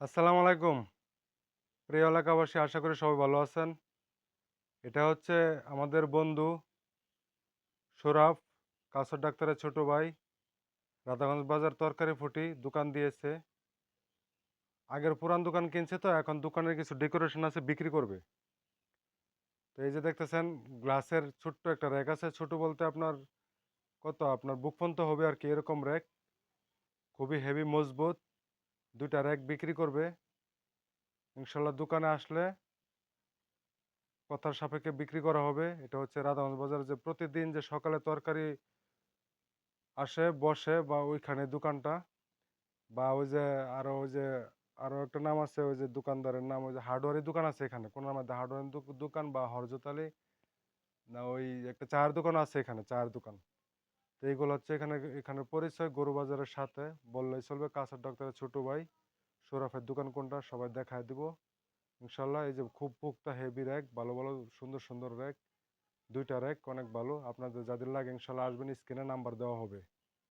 আসসালামু আলাইকুম। প্রিয় এলাকাবাসী, আশা করি সবাই ভালো আছেন। এটা হচ্ছে আমাদের বন্ধু শোরাফ, কাসর ডাক্তারের ছোট ভাই। রাধাগঞ্জ বাজার তরকারি ফুটি দোকান দিয়েছে। আগের পুরান দোকান কিনছে, তো এখন দোকানের কিছু ডেকোরেশন আছে, বিক্রি করবে। তো এই যে দেখতেছেন, গ্লাসের ছোট্ট একটা র‍্যাক আছে। ছোট বলতে আপনার কত, আপনার বুক পর্যন্ত হবে আর কি, এরকম র‍্যাক। খুবই হেভি মজবুত। ২ টা র‍্যাক বিক্রি করবে। ইনশাআল্লাহ দোকানে আসলে কথার সাপেক্ষে বিক্রি করা হবে। এটা হচ্ছে রাধাগঞ্জ বাজারে যে প্রতিদিন যে সকালে তরকারি আসে, বসে, বা ওইখানে দোকানটা, বা ওই যে আরো ওই যে আরো একটা নাম আছে, ওই যে দোকানদারের নাম, ওই যে হার্ডওয়্যারের দোকান আছে এখানে, কোনার মধ্যে হার্ডওয়্যারের দোকান, বা হরজত আলী, না ওই একটা চায়ের দোকান আছে এখানে, চায়ের দোকান। তো এইগুলো হচ্ছে এখানে, এখানে পরিচয় গরু বাজারের সাথে বললেই চলবে। কাঁচার ডক্টরের ছোট ভাই শোরাফের দোকান কোনটা সবাই দেখায় দিব ইনশাল্লাহ। এই যে খুব পুক্তা হেভি র‍্যাক, ভালো ভালো সুন্দর সুন্দর র‍্যাক, ২ টা র‍্যাক অনেক ভালো। আপনাদের যাদের লাগে ইনশাল্লাহ আসবেন, স্ক্রিনে নাম্বার দেওয়া হবে।